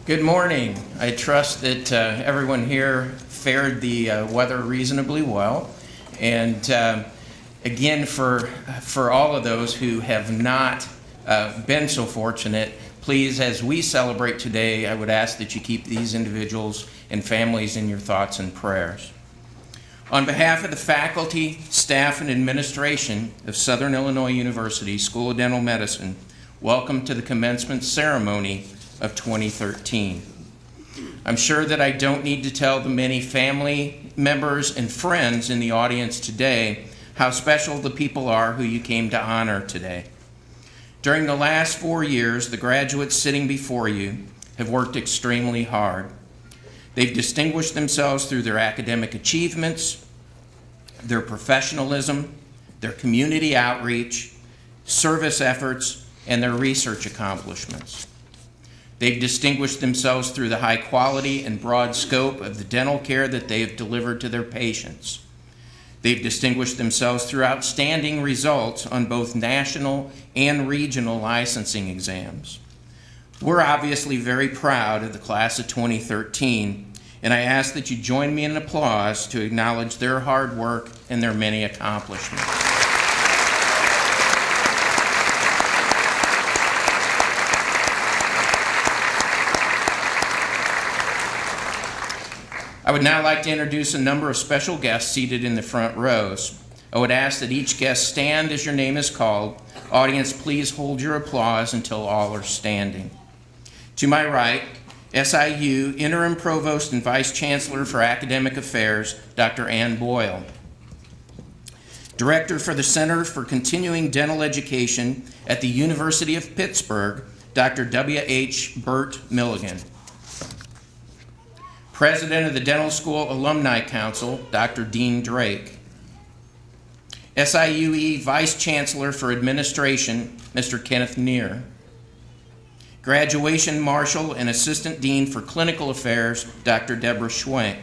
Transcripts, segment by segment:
Good morning. I trust that everyone here fared the weather reasonably well. And again, for all of those who have not been so fortunate, please, as we celebrate today, I would ask that you keep these individuals and families in your thoughts and prayers. On behalf of the faculty, staff, and administration of Southern Illinois University School of Dental Medicine, welcome to the commencement ceremony of 2013. I'm sure that I don't need to tell the many family members and friends in the audience today how special the people are who you came to honor today. During the last 4 years, the graduates sitting before you have worked extremely hard. They've distinguished themselves through their academic achievements, their professionalism, their community outreach, service efforts, and their research accomplishments. They've distinguished themselves through the high quality and broad scope of the dental care that they have delivered to their patients. They've distinguished themselves through outstanding results on both national and regional licensing exams. We're obviously very proud of the class of 2013, and I ask that you join me in applause to acknowledge their hard work and their many accomplishments. I would now like to introduce a number of special guests seated in the front rows. I would ask that each guest stand as your name is called. Audience, please hold your applause until all are standing. To my right, SIU Interim Provost and Vice Chancellor for Academic Affairs, Dr. Ann Boyle. Director for the Center for Continuing Dental Education at the University of Pittsburgh, Dr. W.H. Burt Milligan. President of the Dental School Alumni Council, Dr. Dean Drake. SIUE Vice Chancellor for Administration, Mr. Kenneth Neer. Graduation Marshal and Assistant Dean for Clinical Affairs, Dr. Deborah Schwenk.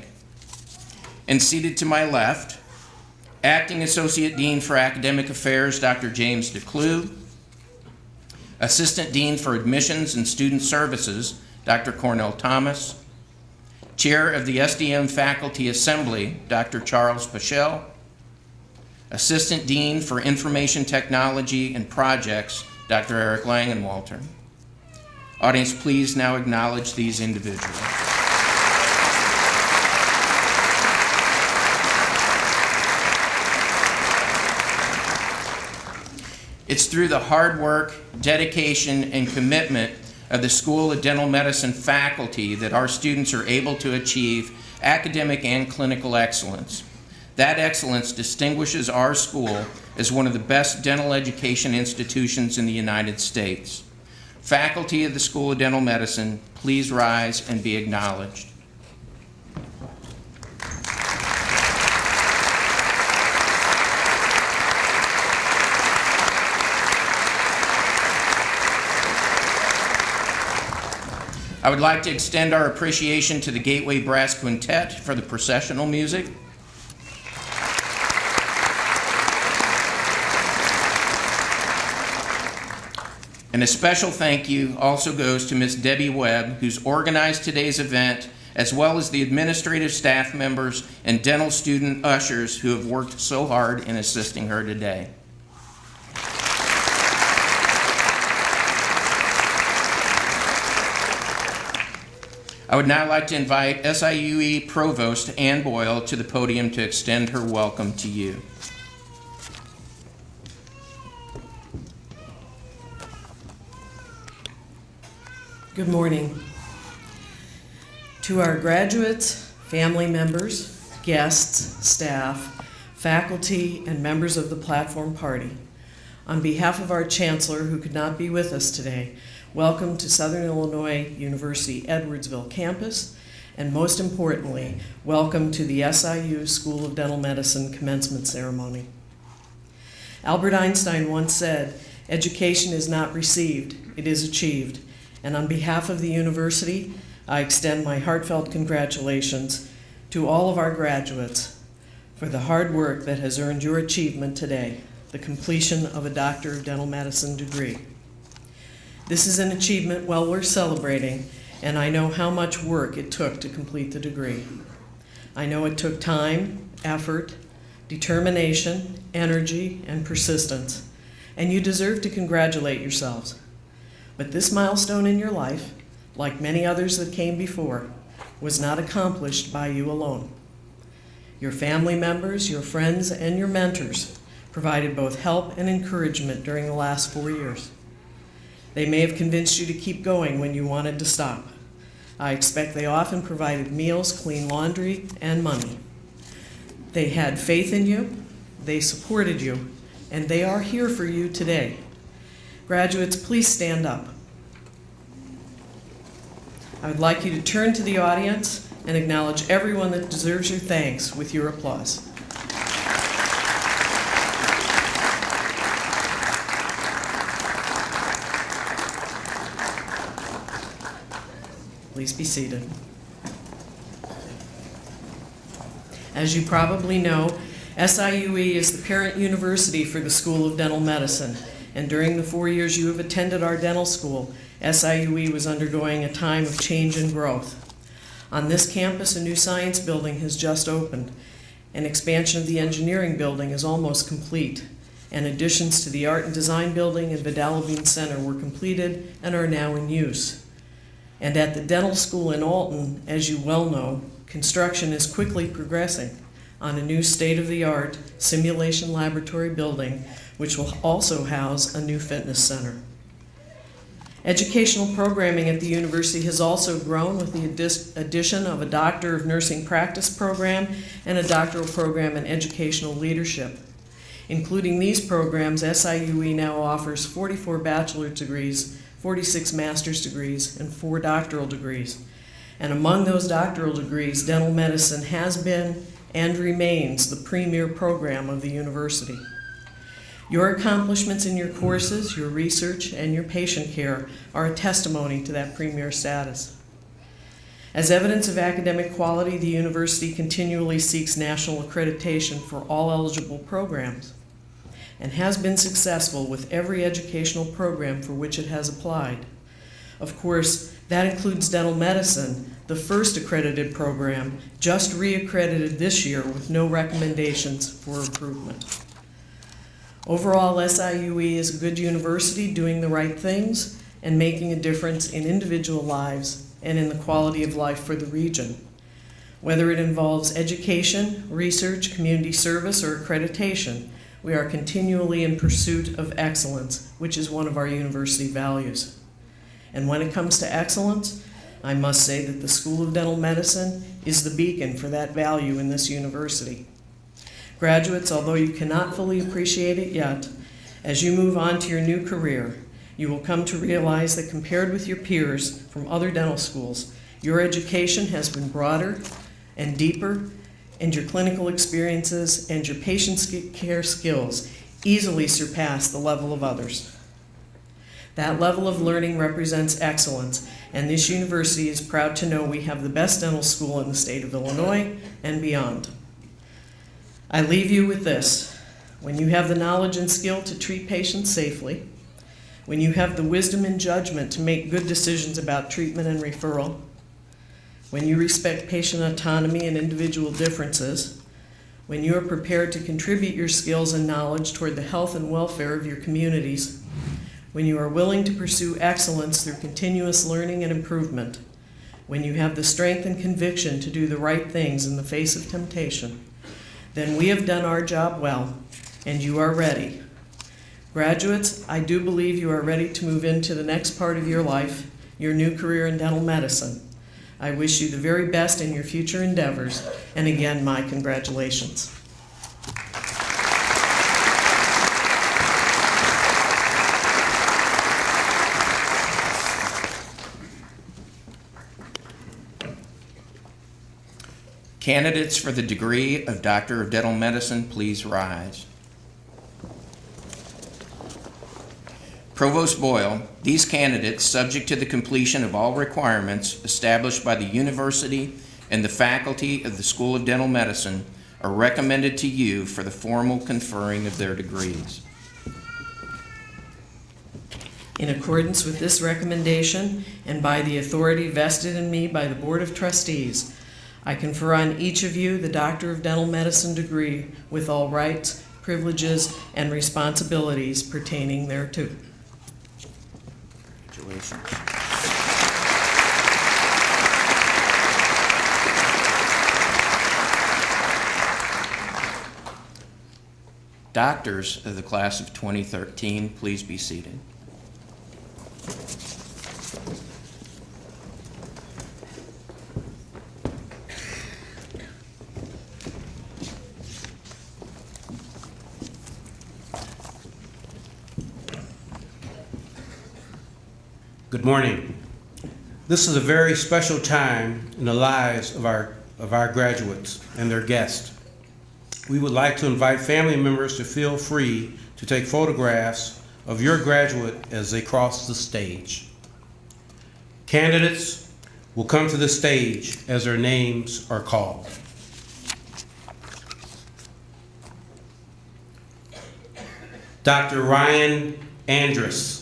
And seated to my left, Acting Associate Dean for Academic Affairs, Dr. James DeClue. Assistant Dean for Admissions and Student Services, Dr. Cornell Thomas. Chair of the SDM Faculty Assembly, Dr. Charles Pichel. Assistant Dean for Information Technology and Projects, Dr. Eric Langenwalter. Audience, please now acknowledge these individuals. It's through the hard work, dedication, and commitment of the School of Dental Medicine faculty that our students are able to achieve academic and clinical excellence. That excellence distinguishes our school as one of the best dental education institutions in the United States. Faculty of the School of Dental Medicine, please rise and be acknowledged. I would like to extend our appreciation to the Gateway Brass Quintet for the processional music. And a special thank you also goes to Miss Debbie Webb, who's organized today's event, as well as the administrative staff members and dental student ushers who have worked so hard in assisting her today. I would now like to invite SIUE Provost Ann Boyle to the podium to extend her welcome to you. Good morning. To our graduates, family members, guests, staff, faculty, and members of the platform party, on behalf of our Chancellor, who could not be with us today, welcome to Southern Illinois University Edwardsville campus, and most importantly, welcome to the SIU School of Dental Medicine commencement ceremony. Albert Einstein once said, "Education is not received, it is achieved." And on behalf of the university, I extend my heartfelt congratulations to all of our graduates for the hard work that has earned your achievement today, the completion of a Doctor of Dental Medicine degree. This is an achievement well worth celebrating, and I know how much work it took to complete the degree. I know it took time, effort, determination, energy, and persistence, and you deserve to congratulate yourselves. But this milestone in your life, like many others that came before, was not accomplished by you alone. Your family members, your friends, and your mentors provided both help and encouragement during the last 4 years. They may have convinced you to keep going when you wanted to stop. I expect they often provided meals, clean laundry, and money. They had faith in you, they supported you, and they are here for you today. Graduates, please stand up. I would like you to turn to the audience and acknowledge everyone that deserves your thanks with your applause. Please be seated. As you probably know, SIUE is the parent university for the School of Dental Medicine, and during the 4 years you have attended our dental school, SIUE was undergoing a time of change and growth. On this campus, a new science building has just opened. An expansion of the engineering building is almost complete, and additions to the art and design building and Vidal Center were completed and are now in use. And at the dental school in Alton, as you well know, construction is quickly progressing on a new state-of-the-art simulation laboratory building, which will also house a new fitness center. Educational programming at the university has also grown with the addition of a Doctor of Nursing Practice program and a doctoral program in educational leadership. Including these programs, SIUE now offers 44 bachelor's degrees, 46 master's degrees, and 4 doctoral degrees. And among those doctoral degrees, dental medicine has been and remains the premier program of the university. Your accomplishments in your courses, your research, and your patient care are a testimony to that premier status. As evidence of academic quality, the university continually seeks national accreditation for all eligible programs and has been successful with every educational program for which it has applied. Of course, that includes dental medicine, the first accredited program, just re-accredited this year with no recommendations for improvement. Overall, SIUE is a good university doing the right things and making a difference in individual lives and in the quality of life for the region. Whether it involves education, research, community service, or accreditation, we are continually in pursuit of excellence, which is one of our university values. And when it comes to excellence, I must say that the School of Dental Medicine is the beacon for that value in this university. Graduates, although you cannot fully appreciate it yet, as you move on to your new career, you will come to realize that compared with your peers from other dental schools, your education has been broader and deeper, and your clinical experiences and your patient care skills easily surpass the level of others. That level of learning represents excellence, and this university is proud to know we have the best dental school in the state of Illinois and beyond. I leave you with this. When you have the knowledge and skill to treat patients safely, when you have the wisdom and judgment to make good decisions about treatment and referral, when you respect patient autonomy and individual differences, when you are prepared to contribute your skills and knowledge toward the health and welfare of your communities, when you are willing to pursue excellence through continuous learning and improvement, when you have the strength and conviction to do the right things in the face of temptation, then we have done our job well, and you are ready. Graduates, I do believe you are ready to move into the next part of your life, your new career in dental medicine. I wish you the very best in your future endeavors, and again, my congratulations. Candidates for the degree of Doctor of Dental Medicine, please rise. Provost Boyle, these candidates, subject to the completion of all requirements established by the university and the faculty of the School of Dental Medicine, are recommended to you for the formal conferring of their degrees. In accordance with this recommendation and by the authority vested in me by the Board of Trustees, I confer on each of you the Doctor of Dental Medicine degree with all rights, privileges, and responsibilities pertaining thereto. Congratulations. Doctors of the class of 2013, please be seated. Good morning. This is a very special time in the lives of our graduates and their guests. We would like to invite family members to feel free to take photographs of your graduate as they cross the stage. Candidates will come to the stage as their names are called. Dr. Ryan Andrus.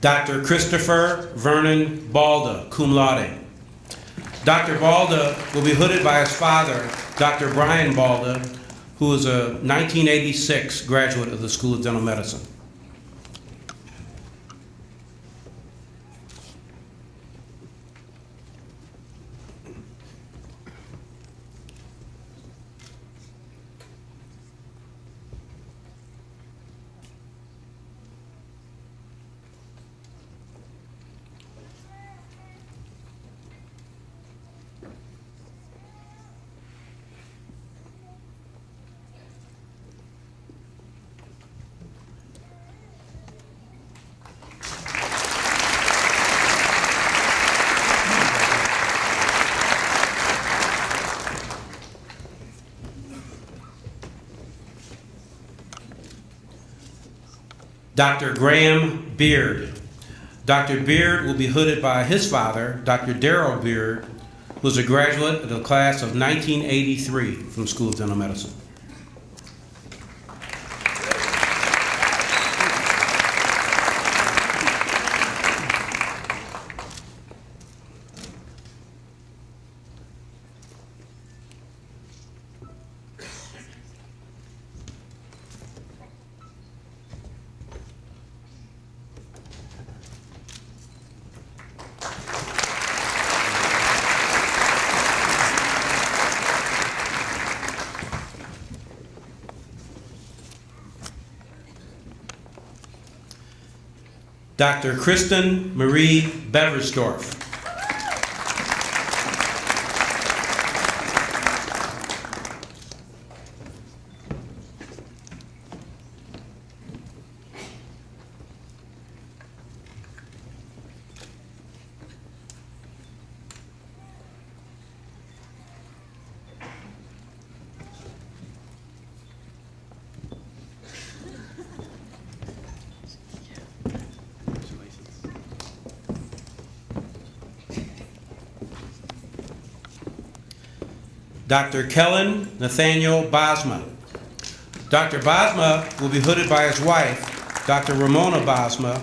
Dr. Christopher Vernon Balda, cum laude. Dr. Balda will be hooded by his father, Dr. Brian Balda, who is a 1986 graduate of the School of Dental Medicine. Dr. Graham Beard. Dr. Beard will be hooded by his father, Dr. Darrell Beard, who is a graduate of the class of 1983 from School of Dental Medicine. Dr. Kristen Marie Beversdorf. Dr. Kellen Nathaniel Bosma. Dr. Bosma will be hooded by his wife, Dr. Ramona Bosma,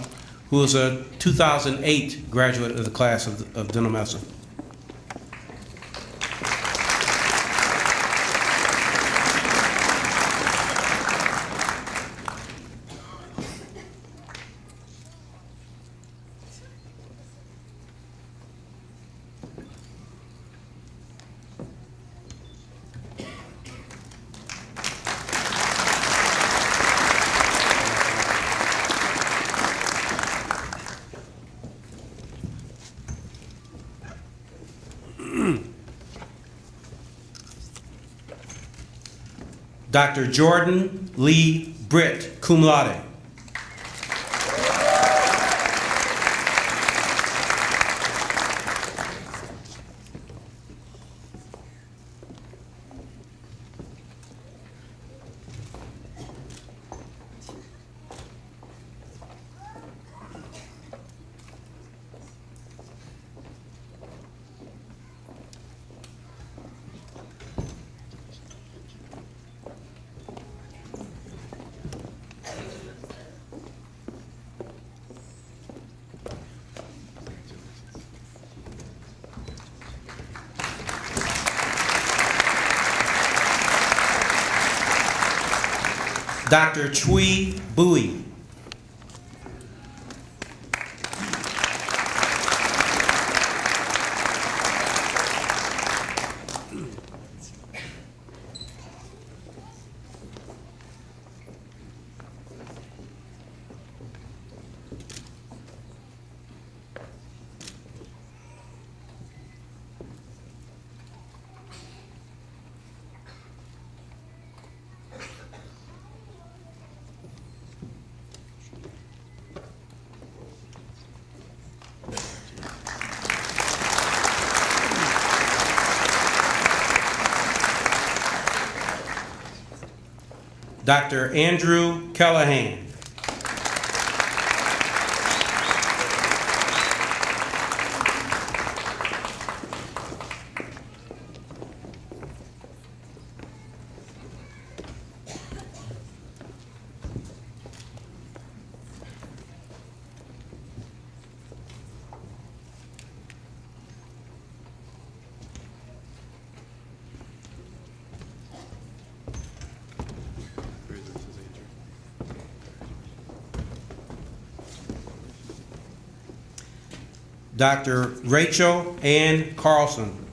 who is a 2008 graduate of the class of dental medicine. Dr. Jordan Lee Britt, cum laude. Dr. Chui Bui. Dr. Andrew Callahan. Dr. Rachel Ann Carlson.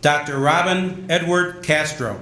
Dr. Robin Edward Castro.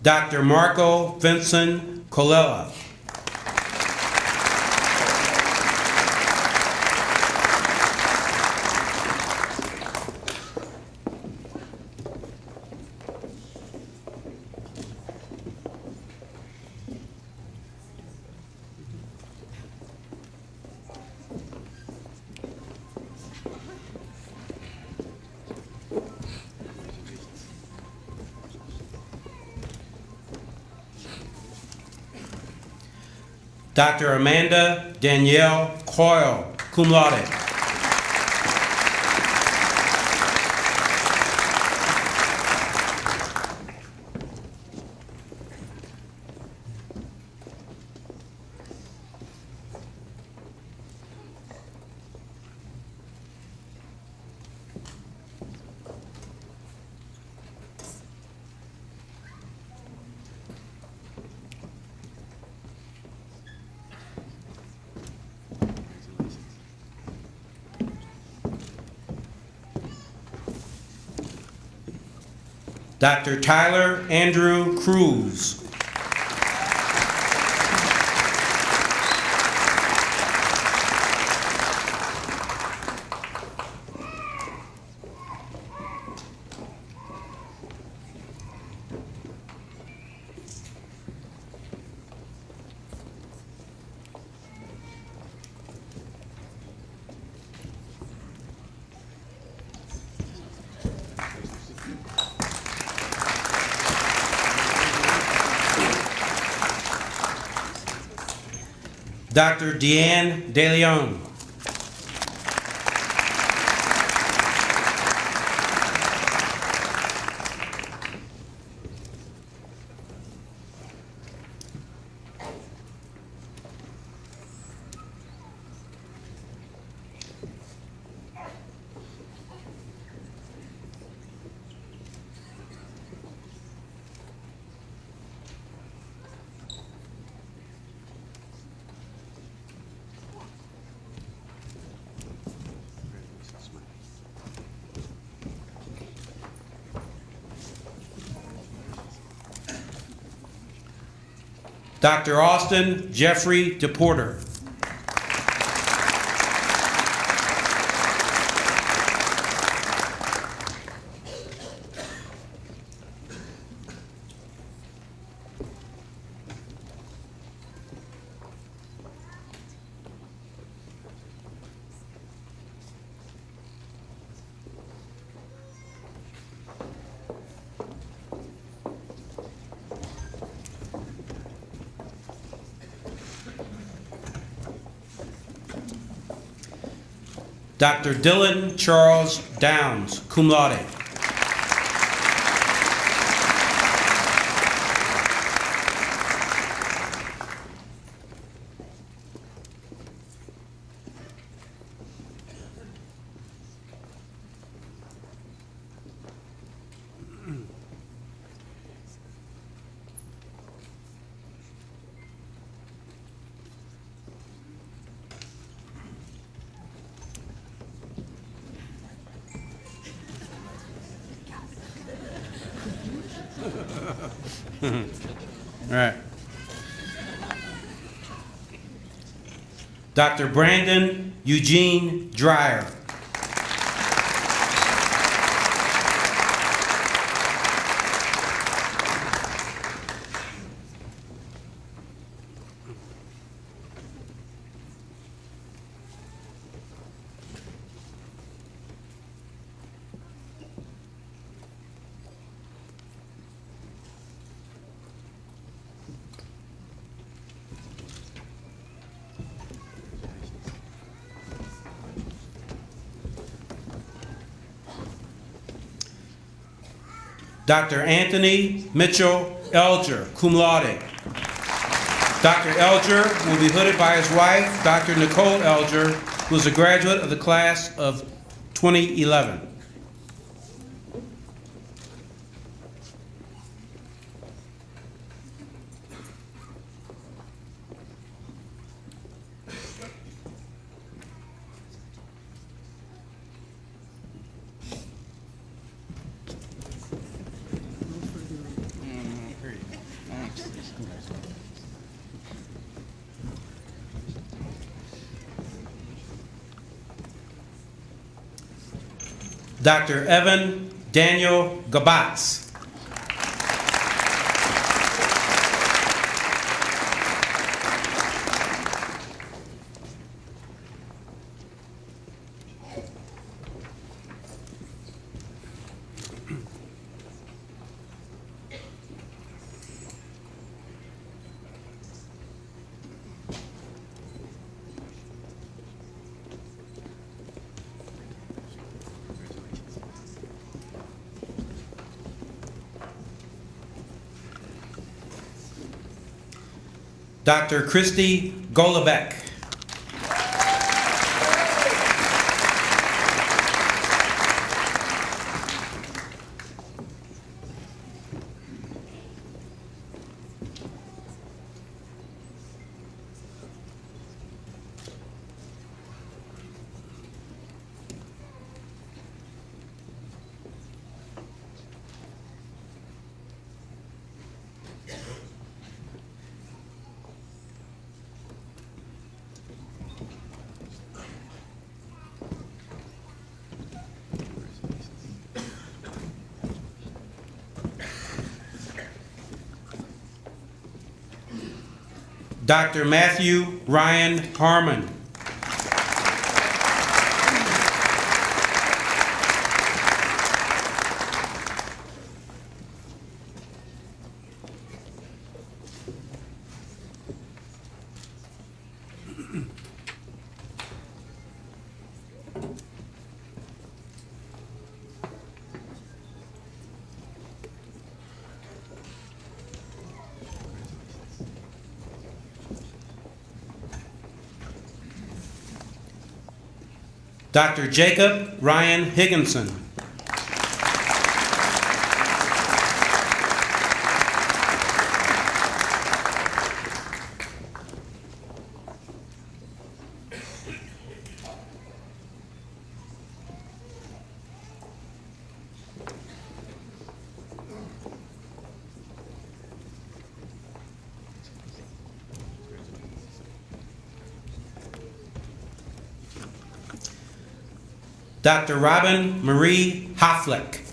Dr. Marco Vincent Colella. Dr. Amanda Danielle Coyle, cum laude. Dr. Tyler Andrew Cruz. Dr. Deanne DeLeon. Dr. Austin Jeffrey DePorter. Dr. Dylan Charles Downs, cum laude. All right. Dr. Brandon Eugene Dreyer. Dr. Anthony Mitchell Elger, cum laude. Dr. Elger will be hooded by his wife, Dr. Nicole Elger, who is a graduate of the class of 2011. Dr. Evan Daniel Gabatz. Dr. Christy Golubek. Dr. Matthew Ryan Harmon. Dr. Jacob Ryan Higginson. Dr. Robin Marie Hoffleck.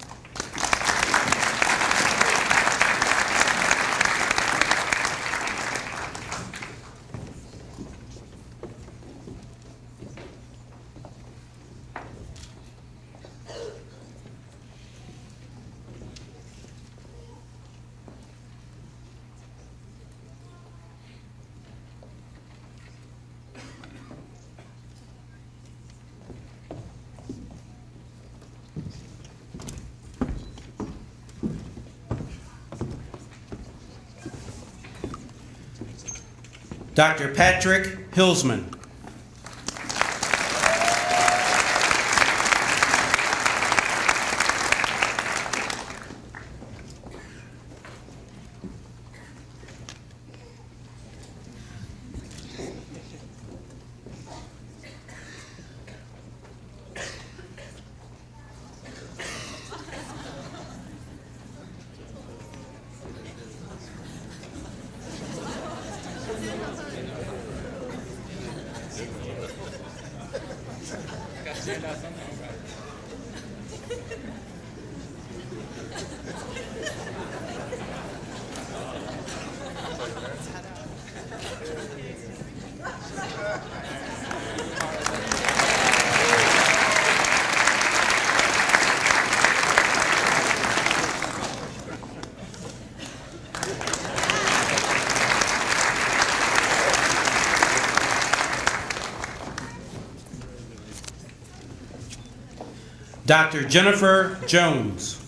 Dr. Patrick Hilsman. Dr. Jennifer Jones.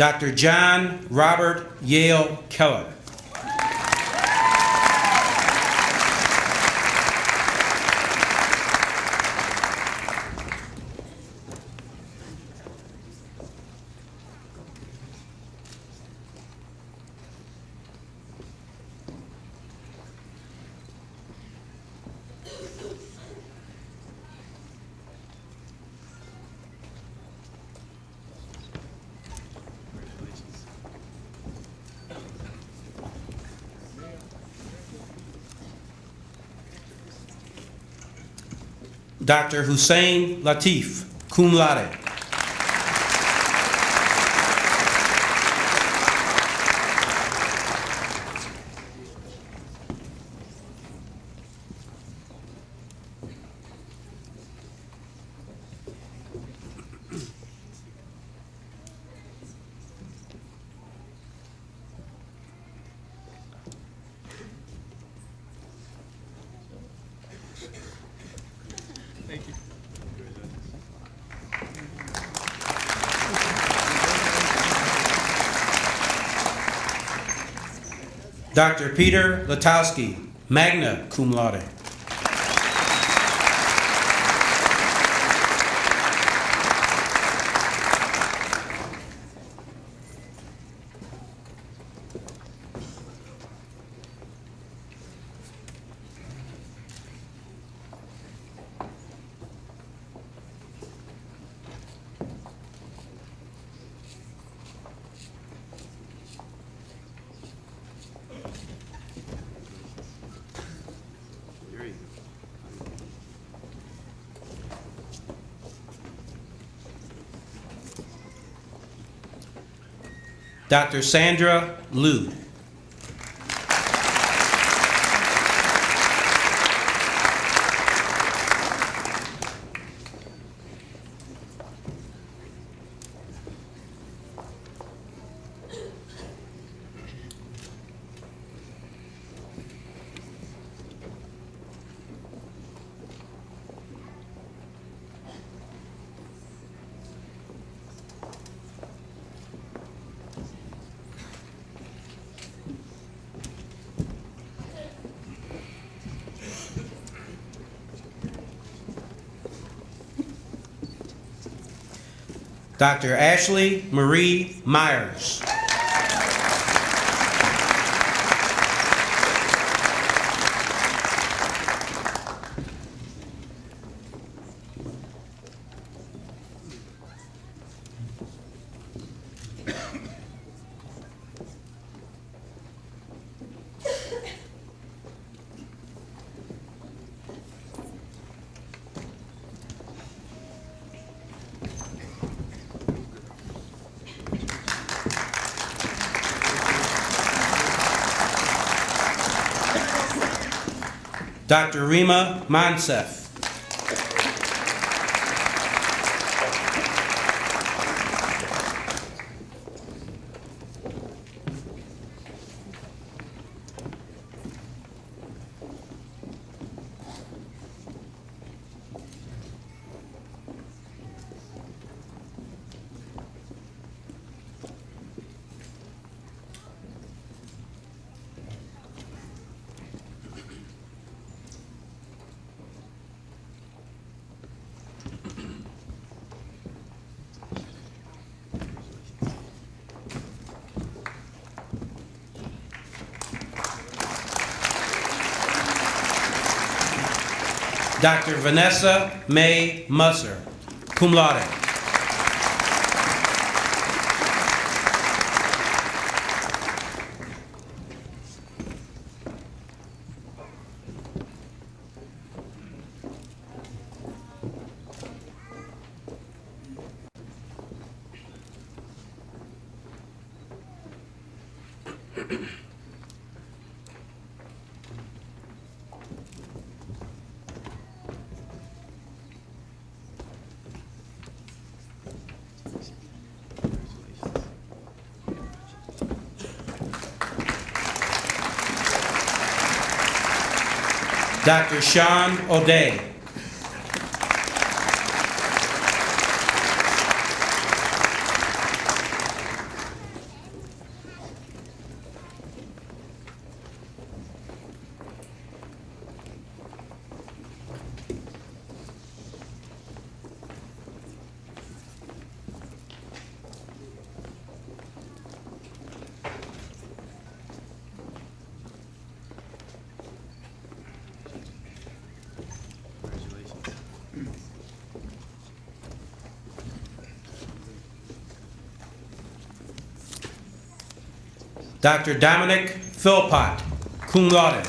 Dr. John Robert Yale Keller. Dr. Hussein Latif, cum laude. Dr. Peter Latowski, magna cum laude. Dr. Sandra Liu. Dr. Ashley Marie Myers. Dr. Rima Mansef. Dr. Vanessa May Musser, cum laude. Dr. Sean O'Day. Dr. Dominic Philpott, cum laude.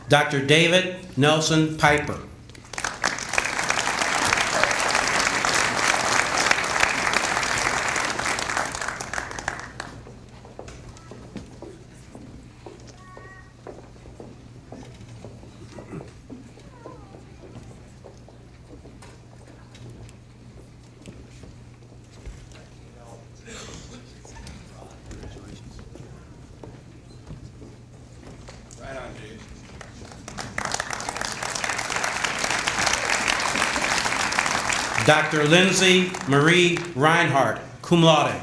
Dr. David Nelson Piper. Dr. Lindsay Marie Reinhardt, cum laude.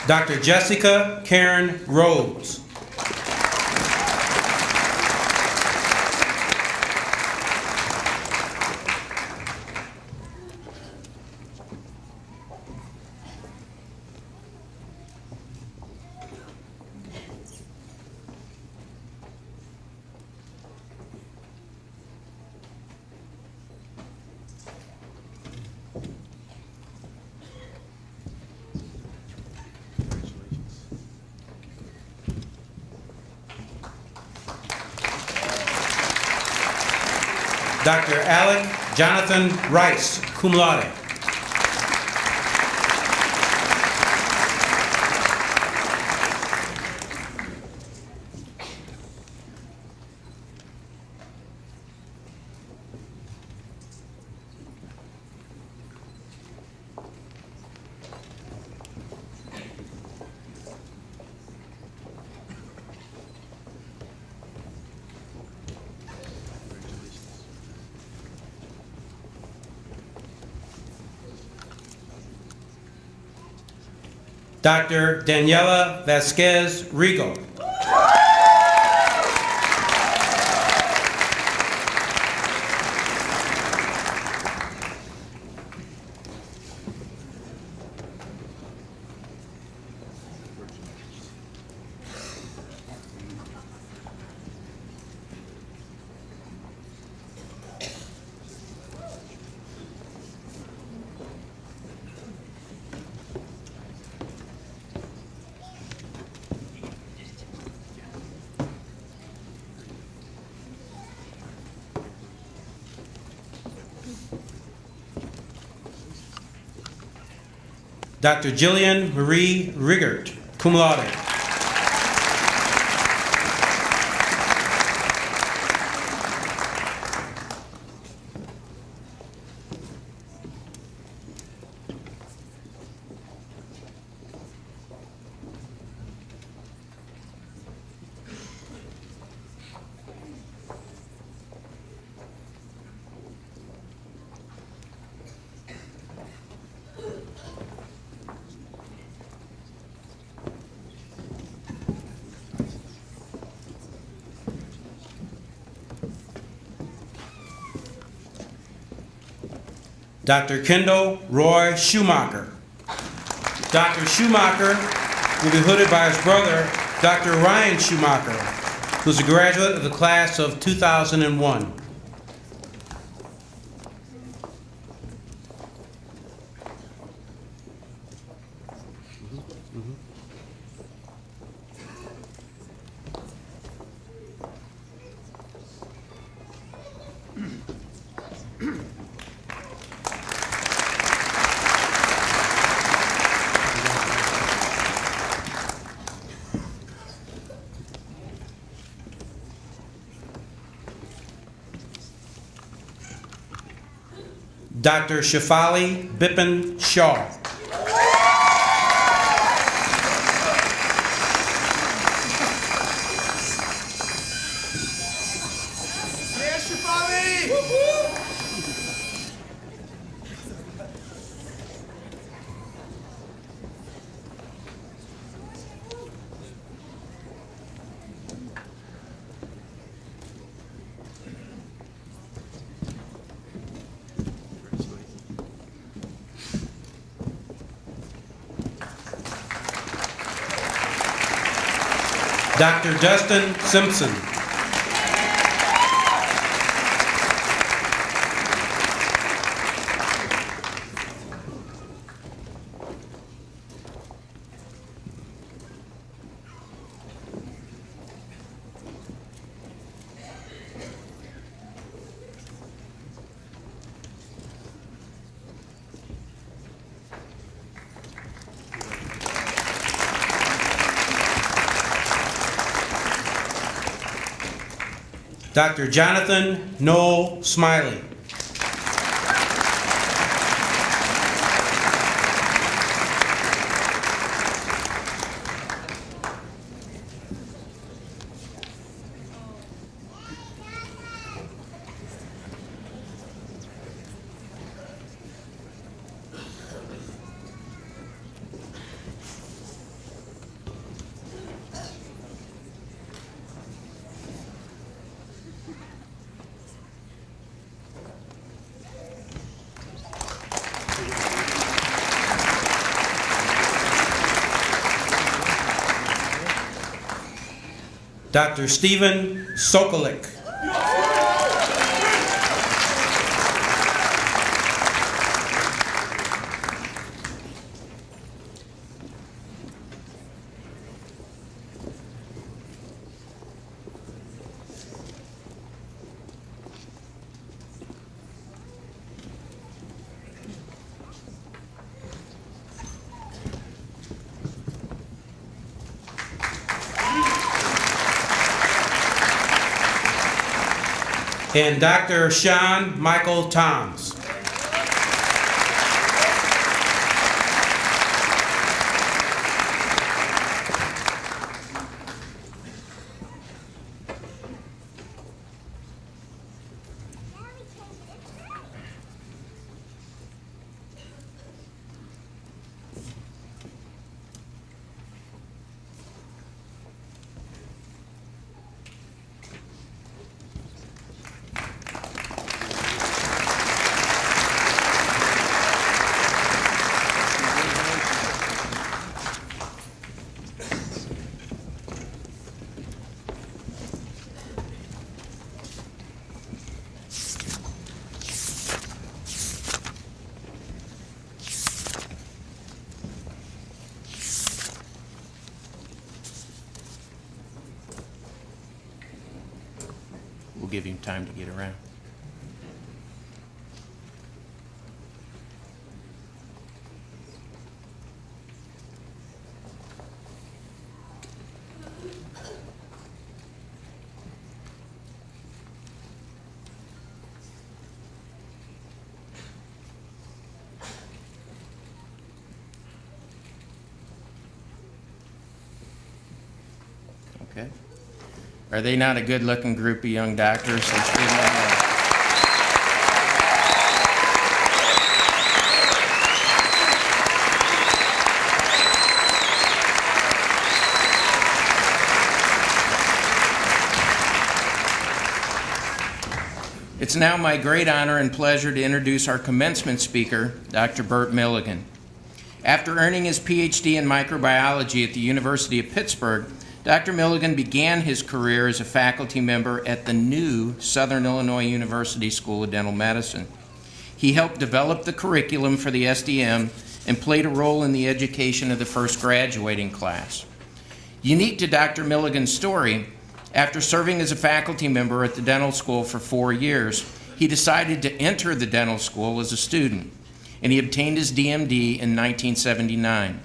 Dr. Jessica Karen Rhodes. Dr. Alec Jonathan Rice, cum laude. Dr. Daniela Vasquez Rigo. Dr. Jillian Marie Riggert, cum laude. Dr. Kendall Roy Schumacher. Dr. Schumacher will be hooded by his brother, Dr. Ryan Schumacher, who's a graduate of the class of 2001. Dr. Shafali Bipin Shaw. Dr. Dustin Simpson. Dr. Jonathan Noel Smiley. Dr. Stephen Sokolik. And Dr. Sean Michael Toms. give him time to get around. Okay. Are they not a good-looking group of young doctors? Let's give them a hand. It's now my great honor and pleasure to introduce our commencement speaker, Dr. Burt Milligan. After earning his PhD in microbiology at the University of Pittsburgh, Dr. Milligan began his career as a faculty member at the new Southern Illinois University School of Dental Medicine. He helped develop the curriculum for the SDM and played a role in the education of the first graduating class. Unique to Dr. Milligan's story, after serving as a faculty member at the dental school for 4 years, he decided to enter the dental school as a student, and he obtained his DMD in 1979.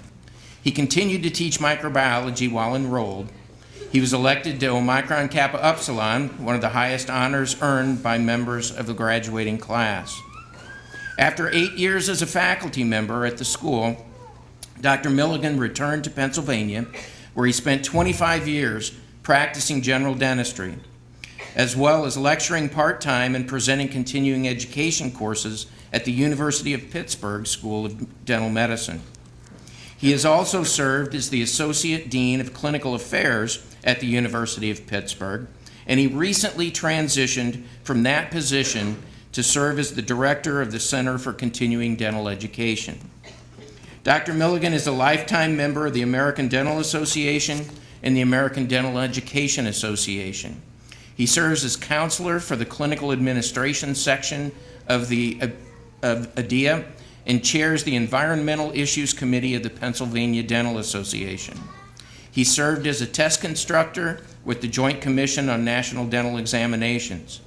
He continued to teach microbiology while enrolled. He was elected to Omicron Kappa Upsilon, one of the highest honors earned by members of the graduating class. After 8 years as a faculty member at the school, Dr. Milligan returned to Pennsylvania, where he spent 25 years practicing general dentistry, as well as lecturing part-time and presenting continuing education courses at the University of Pittsburgh School of Dental Medicine. He has also served as the Associate Dean of Clinical Affairs at the University of Pittsburgh, and he recently transitioned from that position to serve as the Director of the Center for Continuing Dental Education. Dr. Milligan is a lifetime member of the American Dental Association and the American Dental Education Association. He serves as counselor for the Clinical Administration section of the ADEA and chairs the Environmental Issues Committee of the Pennsylvania Dental Association. He served as a test constructor with the Joint Commission on National Dental Examinations.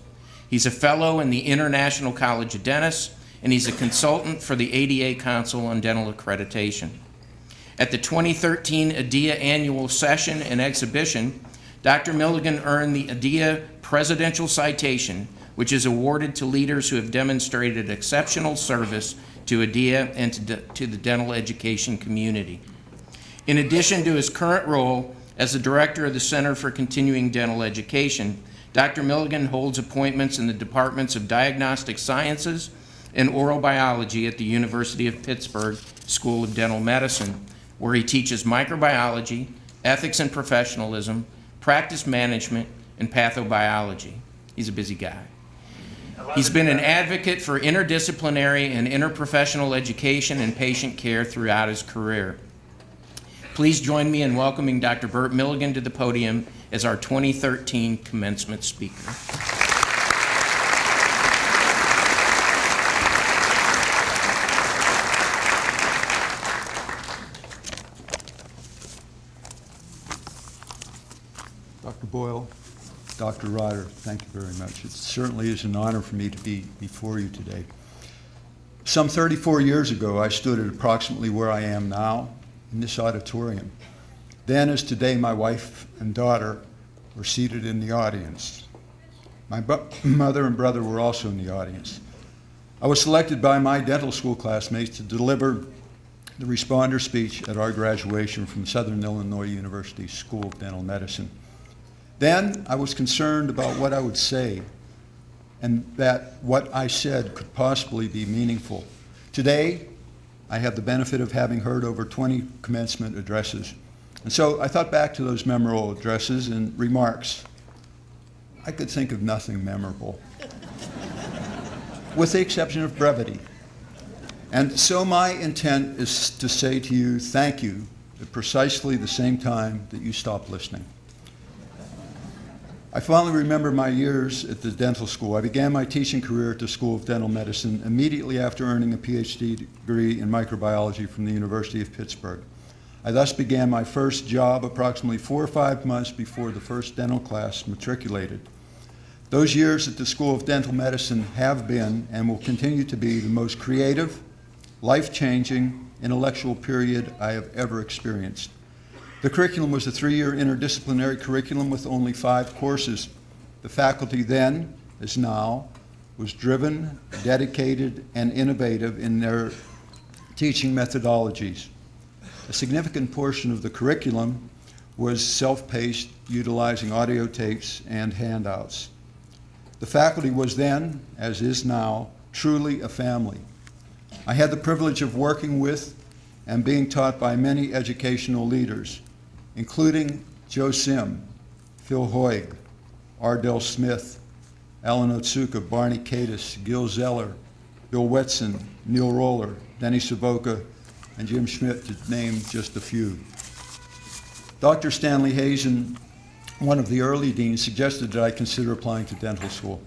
He's a fellow in the International College of Dentists, and he's a consultant for the ADA Council on Dental Accreditation. At the 2013 ADEA Annual Session and Exhibition, Dr. Milligan earned the ADEA Presidential Citation, which is awarded to leaders who have demonstrated exceptional service to ADEA and to the dental education community. In addition to his current role as the Director of the Center for Continuing Dental Education, Dr. Milligan holds appointments in the Departments of Diagnostic Sciences and Oral Biology at the University of Pittsburgh School of Dental Medicine, where he teaches microbiology, ethics and professionalism, practice management, and pathobiology. He's a busy guy. He's been an advocate for interdisciplinary and interprofessional education and patient care throughout his career. Please join me in welcoming Dr. Burt Milligan to the podium as our 2013 commencement speaker. Dr. Boyle, Dr. Ryder, thank you very much. It certainly is an honor for me to be before you today. Some 34 years ago, I stood at approximately where I am now in this auditorium. Then, as today, my wife and daughter were seated in the audience. My mother and brother were also in the audience. I was selected by my dental school classmates to deliver the responder speech at our graduation from Southern Illinois University School of Dental Medicine. Then I was concerned about what I would say and that what I said could possibly be meaningful. Today, I have the benefit of having heard over 20 commencement addresses. And so I thought back to those memorable addresses and remarks. I could think of nothing memorable, with the exception of brevity. And so my intent is to say to you, thank you, at precisely the same time that you stopped listening. I fondly remember my years at the dental school. I began my teaching career at the School of Dental Medicine immediately after earning a PhD degree in microbiology from the University of Pittsburgh. I thus began my first job approximately 4 or 5 months before the first dental class matriculated. Those years at the School of Dental Medicine have been and will continue to be the most creative, life-changing, intellectual period I have ever experienced. The curriculum was a 3-year interdisciplinary curriculum with only 5 courses. The faculty then, as now, was driven, dedicated, and innovative in their teaching methodologies. A significant portion of the curriculum was self-paced, utilizing audio tapes and handouts. The faculty was then, as is now, truly a family. I had the privilege of working with and being taught by many educational leaders, including Joe Sim, Phil Hoig, Ardell Smith, Alan Otsuka, Barney Kadis, Gil Zeller, Bill Wetson, Neil Roller, Denny Savoca, and Jim Schmidt, to name just a few. Dr. Stan Lee Hazen, one of the early deans, suggested that I consider applying to dental school.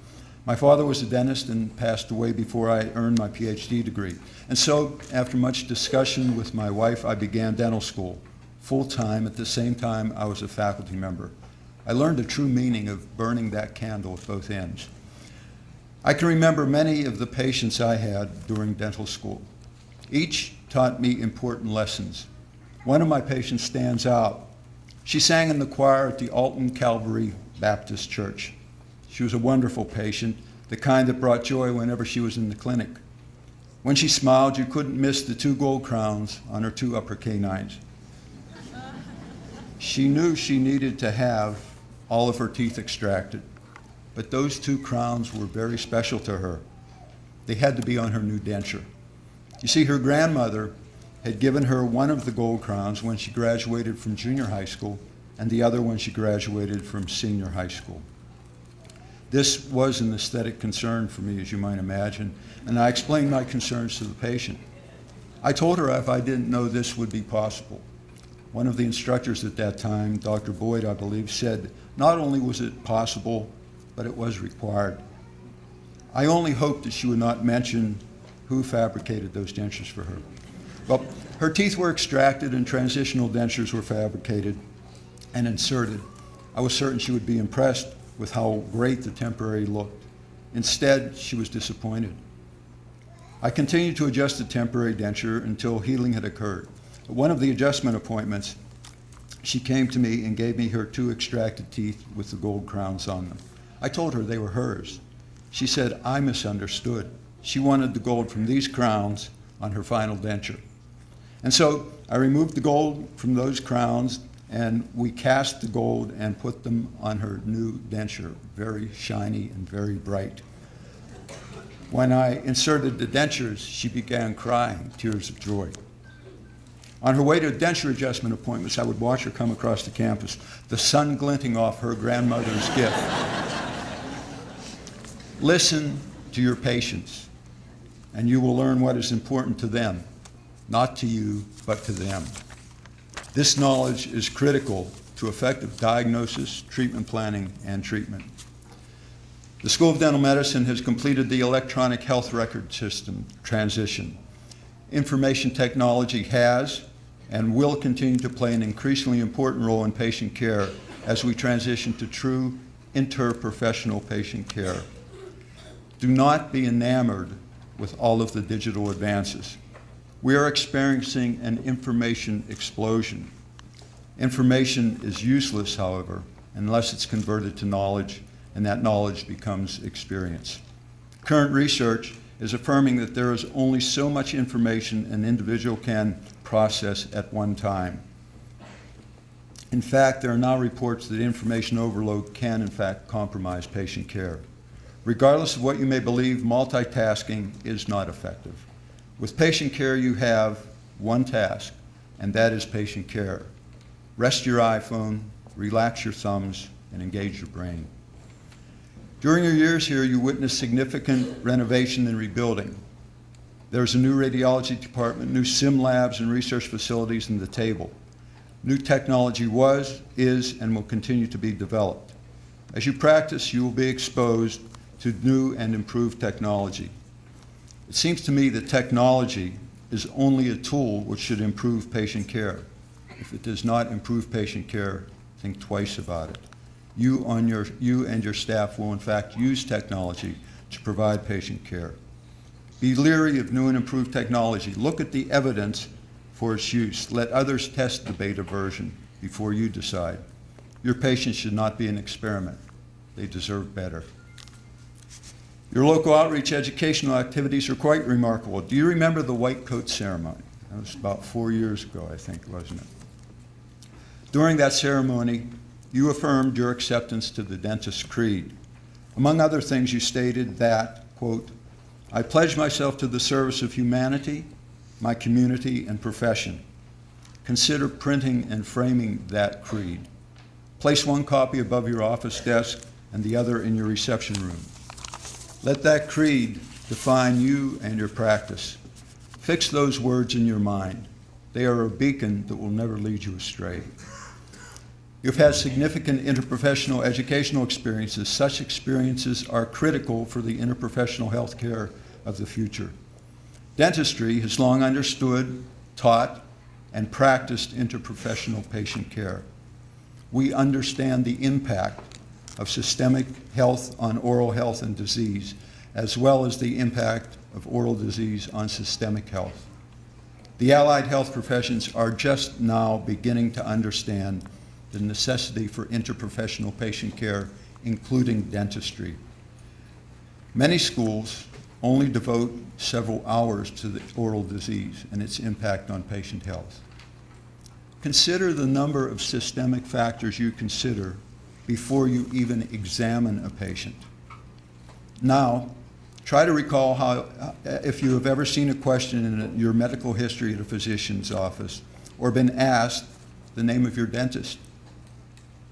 My father was a dentist and passed away before I earned my PhD degree. And so, after much discussion with my wife, I began dental school, full-time at the same time I was a faculty member. I learned the true meaning of burning that candle at both ends. I can remember many of the patients I had during dental school. Each taught me important lessons. One of my patients stands out. She sang in the choir at the Alton Calvary Baptist Church. She was a wonderful patient, the kind that brought joy whenever she was in the clinic. When she smiled, you couldn't miss the 2 gold crowns on her 2 upper canines. She knew she needed to have all of her teeth extracted, but those 2 crowns were very special to her. They had to be on her new denture. You see, her grandmother had given her one of the gold crowns when she graduated from junior high school and the other when she graduated from senior high school. This was an aesthetic concern for me, as you might imagine, and I explained my concerns to the patient. I told her if I didn't know this would be possible. One of the instructors at that time, Dr. Boyd, I believe, said not only was it possible, but it was required. I only hoped that she would not mention who fabricated those dentures for her. Well, her teeth were extracted and transitional dentures were fabricated and inserted. I was certain she would be impressed with how great the temporary looked. Instead, she was disappointed. I continued to adjust the temporary denture until healing had occurred. At one of the adjustment appointments, she came to me and gave me her 2 extracted teeth with the gold crowns on them. I told her they were hers. She said I misunderstood. She wanted the gold from these crowns on her final denture. And so I removed the gold from those crowns and we cast the gold and put them on her new denture, very shiny and very bright. When I inserted the dentures, she began crying, tears of joy. On her way to denture adjustment appointments, I would watch her come across the campus, the sun glinting off her grandmother's gift. Listen to your patients, and you will learn what is important to them, not to you, but to them. This knowledge is critical to effective diagnosis, treatment planning, and treatment. The School of Dental Medicine has completed the electronic health record system transition. Information technology has and will continue to play an increasingly important role in patient care as we transition to true interprofessional patient care. Do not be enamored with all of the digital advances. We are experiencing an information explosion. Information is useless, however, unless it's converted to knowledge, and that knowledge becomes experience. Current research is affirming that there is only so much information an individual can process at one time. In fact, there are now reports that information overload can, in fact, compromise patient care. Regardless of what you may believe, multitasking is not effective. With patient care, you have one task, and that is patient care. Rest your iPhone, relax your thumbs, and engage your brain. During your years here, you witnessed significant renovation and rebuilding. There's a new radiology department, new sim labs and research facilities in the table. New technology was, is, and will continue to be developed. As you practice, you will be exposed to new and improved technology. It seems to me that technology is only a tool which should improve patient care. If it does not improve patient care, think twice about it. you and your staff will in fact use technology to provide patient care. Be leery of new and improved technology. Look at the evidence for its use. Let others test the beta version before you decide. Your patients should not be an experiment. They deserve better. Your local outreach educational activities are quite remarkable. Do you remember the white coat ceremony? That was about 4 years ago, I think, wasn't it? During that ceremony, you affirmed your acceptance to the dentist's creed. Among other things, you stated that, quote, I pledge myself to the service of humanity, my community, and profession. Consider printing and framing that creed. Place one copy above your office desk and the other in your reception room. Let that creed define you and your practice. Fix those words in your mind. They are a beacon that will never lead you astray. You've had significant interprofessional educational experiences. Such experiences are critical for the interprofessional health care of the future. Dentistry has long understood, taught, and practiced interprofessional patient care. We understand the impact of systemic health on oral health and disease, as well as the impact of oral disease on systemic health. The allied health professions are just now beginning to understand the necessity for interprofessional patient care, including dentistry. Many schools only devote several hours to the oral disease and its impact on patient health. Consider the number of systemic factors you consider before you even examine a patient. Now, try to recall how, if you have ever seen a question in your medical history at a physician's office or been asked the name of your dentist.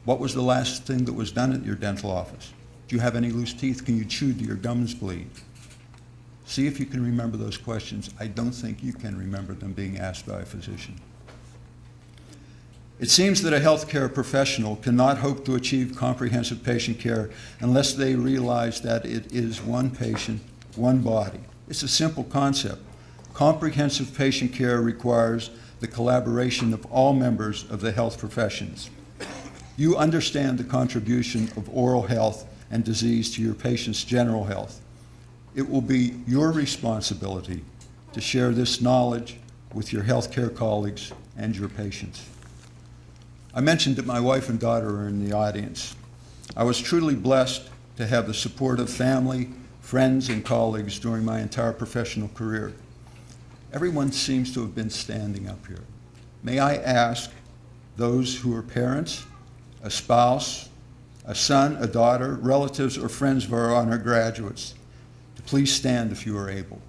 What was the last thing that was done at your dental office? Do you have any loose teeth? Can you chew? Do your gums bleed? See if you can remember those questions. I don't think you can remember them being asked by a physician. It seems that a healthcare professional cannot hope to achieve comprehensive patient care unless they realize that it is one patient, one body. It's a simple concept. Comprehensive patient care requires the collaboration of all members of the health professions. You understand the contribution of oral health and disease to your patient's general health. It will be your responsibility to share this knowledge with your healthcare colleagues and your patients. I mentioned that my wife and daughter are in the audience. I was truly blessed to have the support of family, friends, and colleagues during my entire professional career. Everyone seems to have been standing up here. May I ask those who are parents, a spouse, a son, a daughter, relatives, or friends of our honor graduates to please stand if you are able.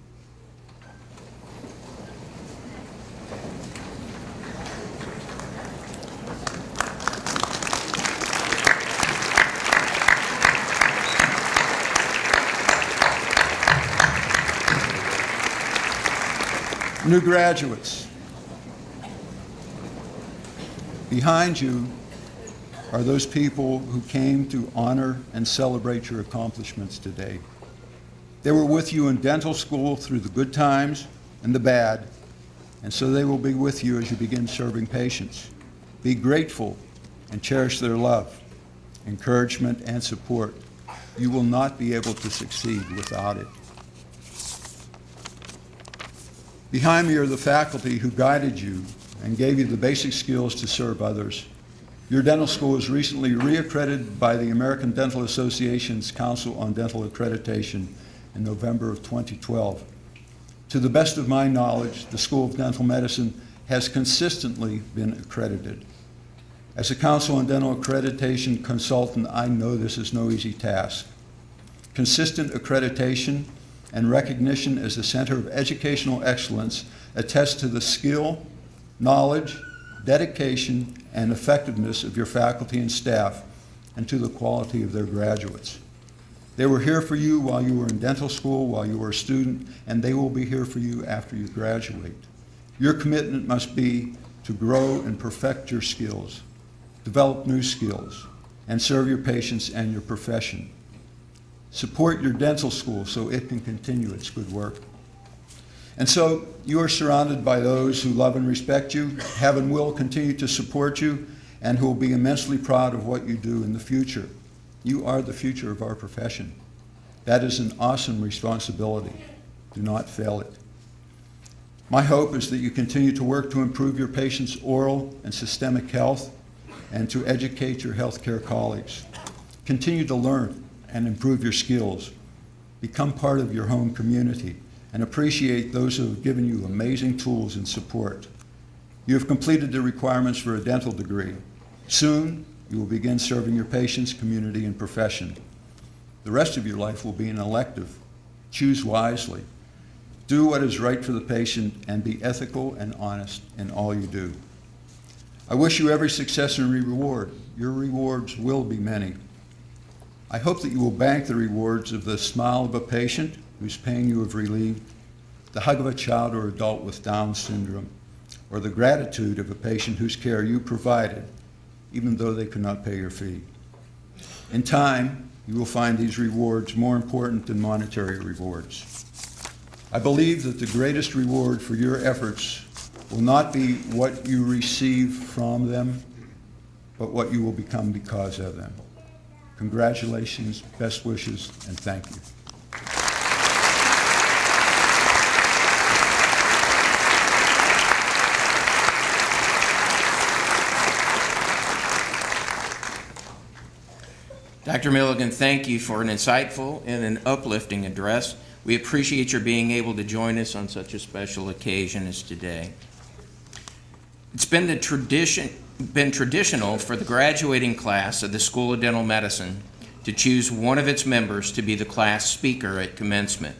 New graduates, behind you are those people who came to honor and celebrate your accomplishments today. They were with you in dental school through the good times and the bad, and so they will be with you as you begin serving patients. Be grateful and cherish their love, encouragement, and support. You will not be able to succeed without it. Behind me are the faculty who guided you and gave you the basic skills to serve others. Your dental school was recently reaccredited by the American Dental Association's Council on Dental Accreditation in November of 2012. To the best of my knowledge, the School of Dental Medicine has consistently been accredited. As a Council on Dental Accreditation consultant, I know this is no easy task. Consistent accreditation and recognition as a center of educational excellence attest to the skill, knowledge, dedication, and effectiveness of your faculty and staff, and to the quality of their graduates. They were here for you while you were in dental school, while you were a student, and they will be here for you after you graduate. Your commitment must be to grow and perfect your skills, develop new skills, and serve your patients and your profession. Support your dental school so it can continue its good work. And so you are surrounded by those who love and respect you, have and will continue to support you, and who will be immensely proud of what you do in the future. You are the future of our profession. That is an awesome responsibility. Do not fail it. My hope is that you continue to work to improve your patients' oral and systemic health and to educate your healthcare colleagues. Continue to learn and improve your skills. Become part of your home community and appreciate those who have given you amazing tools and support. You have completed the requirements for a dental degree. Soon, you will begin serving your patients, community, and profession. The rest of your life will be an elective. Choose wisely. Do what is right for the patient and be ethical and honest in all you do. I wish you every success and reward. Your rewards will be many. I hope that you will bank the rewards of the smile of a patient whose pain you have relieved, the hug of a child or adult with Down syndrome, or the gratitude of a patient whose care you provided, even though they could not pay your fee. In time, you will find these rewards more important than monetary rewards. I believe that the greatest reward for your efforts will not be what you receive from them, but what you will become because of them. Congratulations, best wishes, and thank you. Dr. Milligan, thank you for an insightful and an uplifting address. We appreciate your being able to join us on such a special occasion as today. It's been traditional for the graduating class of the School of Dental Medicine to choose one of its members to be the class speaker at commencement.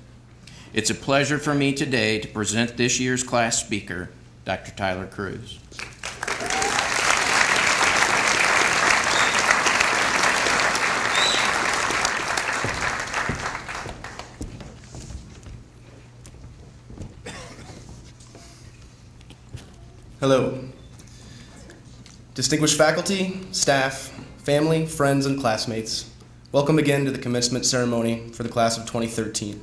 It's a pleasure for me today to present this year's class speaker, Dr. Tyler Cruz. Hello. Distinguished faculty, staff, family, friends, and classmates, welcome again to the commencement ceremony for the class of 2013.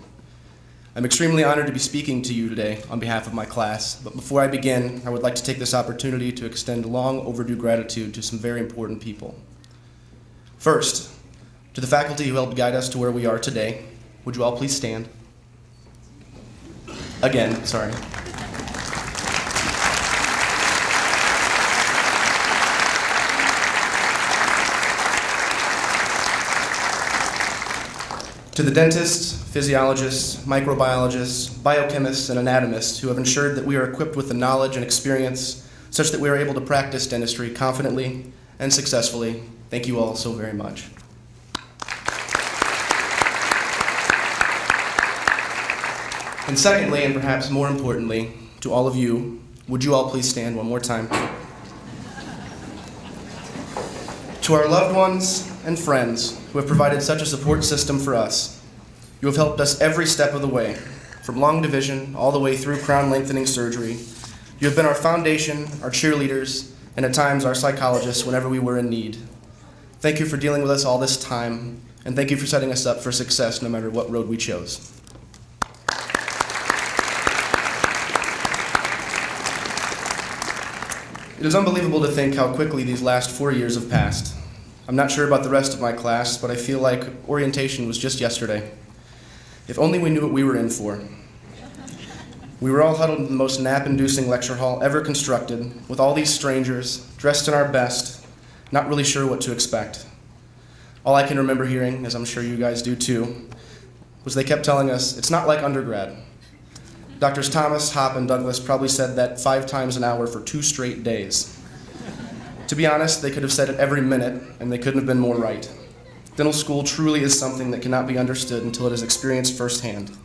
I'm extremely honored to be speaking to you today on behalf of my class, but before I begin, I would like to take this opportunity to extend long overdue gratitude to some very important people. First, to the faculty who helped guide us to where we are today, would you all please stand? Again, sorry. To the dentists, physiologists, microbiologists, biochemists, and anatomists who have ensured that we are equipped with the knowledge and experience such that we are able to practice dentistry confidently and successfully, thank you all so very much. And secondly, and perhaps more importantly, to all of you, would you all please stand one more time? To our loved ones and friends who have provided such a support system for us, you have helped us every step of the way, from long division all the way through crown lengthening surgery. You have been our foundation, our cheerleaders, and at times our psychologists whenever we were in need. Thank you for dealing with us all this time, and thank you for setting us up for success no matter what road we chose. It is unbelievable to think how quickly these last 4 years have passed. I'm not sure about the rest of my class, but I feel like orientation was just yesterday. If only we knew what we were in for. We were all huddled in the most nap-inducing lecture hall ever constructed, with all these strangers, dressed in our best, not really sure what to expect. All I can remember hearing, as I'm sure you guys do too, was they kept telling us, it's not like undergrad. Drs. Thomas, Hopp, and Douglas probably said that 5 times an hour for 2 straight days. To be honest, they could have said it every minute, and they couldn't have been more right. Dental school truly is something that cannot be understood until it is experienced firsthand.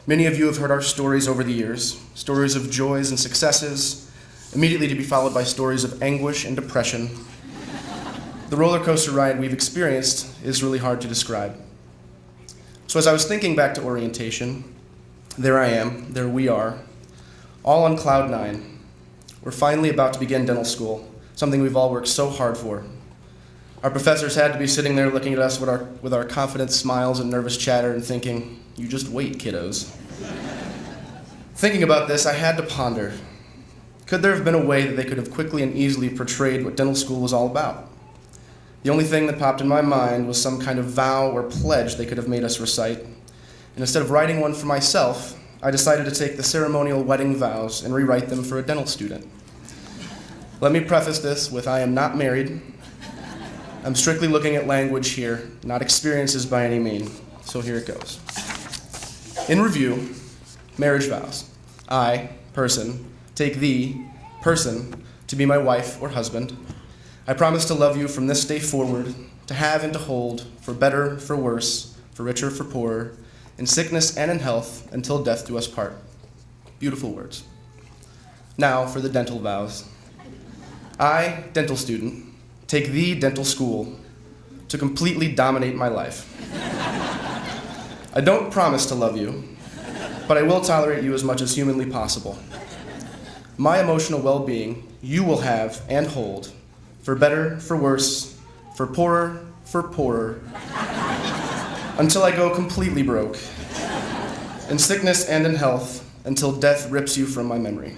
Many of you have heard our stories over the years, stories of joys and successes, immediately to be followed by stories of anguish and depression. The roller coaster ride we've experienced is really hard to describe. So as I was thinking back to orientation, there I am, there we are, all on cloud 9. We're finally about to begin dental school, something we've all worked so hard for. Our professors had to be sitting there looking at us with our confident smiles and nervous chatter and thinking, you just wait, kiddos. Thinking about this, I had to ponder, Could there have been a way that they could have quickly and easily portrayed what dental school was all about? The only thing that popped in my mind was some kind of vow or pledge they could have made us recite. And instead of writing one for myself, I decided to take the ceremonial wedding vows and rewrite them for a dental student. Let me preface this with I am not married. I'm strictly looking at language here, not experiences by any means. So here it goes. In review, marriage vows. I, person, take thee, person, to be my wife or husband. I promise to love you from this day forward, to have and to hold, for better, for worse, for richer, for poorer, in sickness and in health, until death do us part. Beautiful words. Now for the dental vows. I, dental student, take thee, dental school, to completely dominate my life. I don't promise to love you, but I will tolerate you as much as humanly possible. My emotional well-being you will have and hold, for better, for worse, for poorer, until I go completely broke, in sickness and in health, until death rips you from my memory.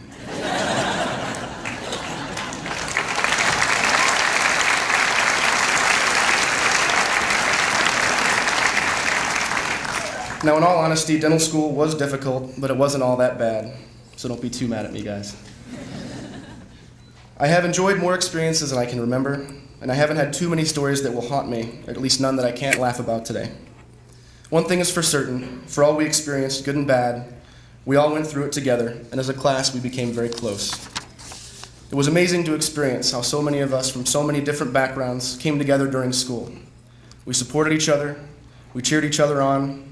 Now, in all honesty, dental school was difficult, but it wasn't all that bad, so don't be too mad at me, guys. I have enjoyed more experiences than I can remember, and I haven't had too many stories that will haunt me, or at least none that I can't laugh about today. One thing is for certain, for all we experienced, good and bad, we all went through it together, and as a class, we became very close. It was amazing to experience how so many of us from so many different backgrounds came together during school. We supported each other, we cheered each other on,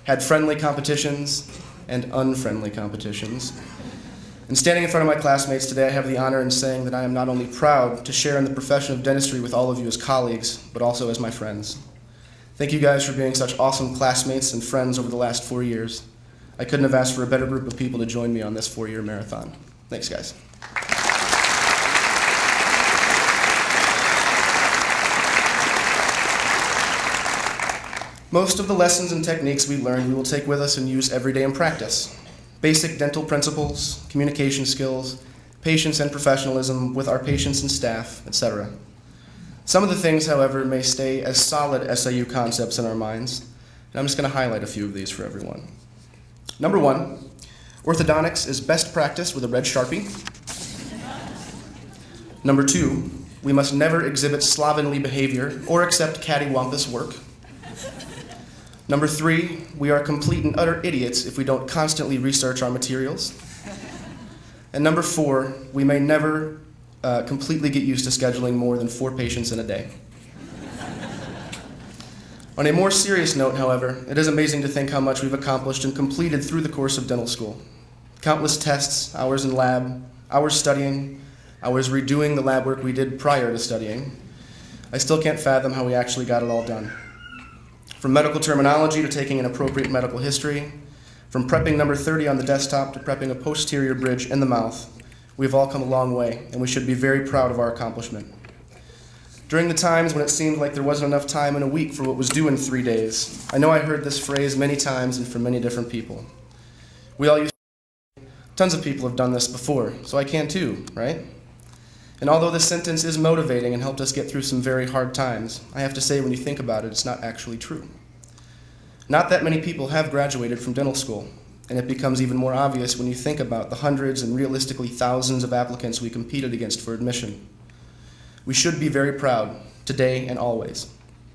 had friendly competitions and unfriendly competitions. And standing in front of my classmates today, I have the honor in saying that I am not only proud to share in the profession of dentistry with all of you as colleagues, but also as my friends. Thank you guys for being such awesome classmates and friends over the last 4 years. I couldn't have asked for a better group of people to join me on this 4-year marathon. Thanks, guys. Most of the lessons and techniques we learned we will take with us and use every day in practice. Basic dental principles, communication skills, patience and professionalism with our patients and staff, etc. Some of the things, however, may stay as solid SIU concepts in our minds, and I'm just going to highlight a few of these for everyone. Number 1, orthodontics is best practice with a red Sharpie. Number 2, we must never exhibit slovenly behavior or accept cattywampus work. Number 3, we are complete and utter idiots if we don't constantly research our materials. And number 4, we may never completely get used to scheduling more than 4 patients in a day. On a more serious note, however, it is amazing to think how much we've accomplished and completed through the course of dental school. Countless tests, hours in lab, hours studying, hours redoing the lab work we did prior to studying. I still can't fathom how we actually got it all done. From medical terminology to taking an appropriate medical history, from prepping number 30 on the desktop to prepping a posterior bridge in the mouth, we've all come a long way, and we should be very proud of our accomplishment. During the times when it seemed like there wasn't enough time in a week for what was due in 3 days, I know I heard this phrase many times and from many different people. We all tons of people have done this before, so I can too, right? And although this sentence is motivating and helped us get through some very hard times, I have to say when you think about it, it's not actually true. Not that many people have graduated from dental school, and it becomes even more obvious when you think about the hundreds and realistically thousands of applicants we competed against for admission. We should be very proud, today and always.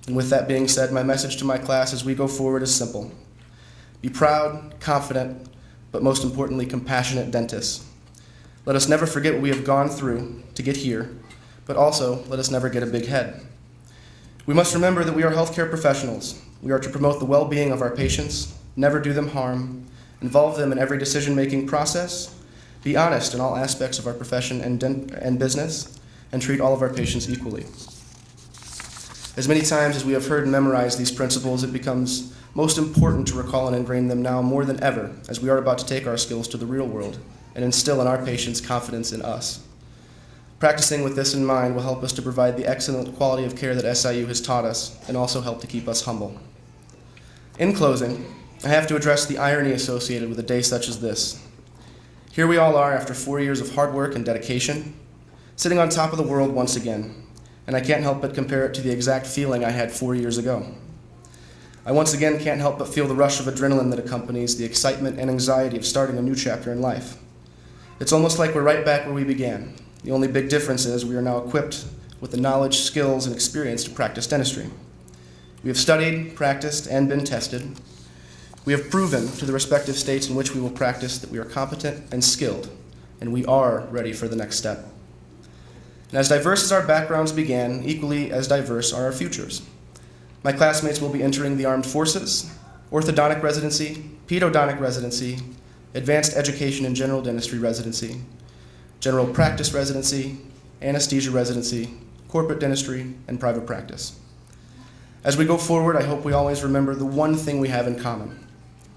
And with that being said, my message to my class as we go forward is simple. Be proud, confident, but most importantly, compassionate dentists. Let us never forget what we have gone through to get here, but also let us never get a big head. We must remember that we are healthcare professionals. We are to promote the well-being of our patients, never do them harm, involve them in every decision-making process, be honest in all aspects of our profession and business, and treat all of our patients equally. As many times as we have heard and memorized these principles, it becomes most important to recall and ingrain them now more than ever, as we are about to take our skills to the real world and instill in our patients confidence in us. Practicing with this in mind will help us to provide the excellent quality of care that SIU has taught us and also help to keep us humble. In closing, I have to address the irony associated with a day such as this. Here we all are after 4 years of hard work and dedication, sitting on top of the world once again, and I can't help but compare it to the exact feeling I had 4 years ago. I once again can't help but feel the rush of adrenaline that accompanies the excitement and anxiety of starting a new chapter in life. It's almost like we're right back where we began. The only big difference is we are now equipped with the knowledge, skills, and experience to practice dentistry. We have studied, practiced, and been tested. We have proven to the respective states in which we will practice that we are competent and skilled, and we are ready for the next step. And as diverse as our backgrounds began, equally as diverse are our futures. My classmates will be entering the armed forces, orthodontic residency, pedodontic residency, advanced education and general dentistry residency, general practice residency, anesthesia residency, corporate dentistry, and private practice. As we go forward, I hope we always remember the one thing we have in common: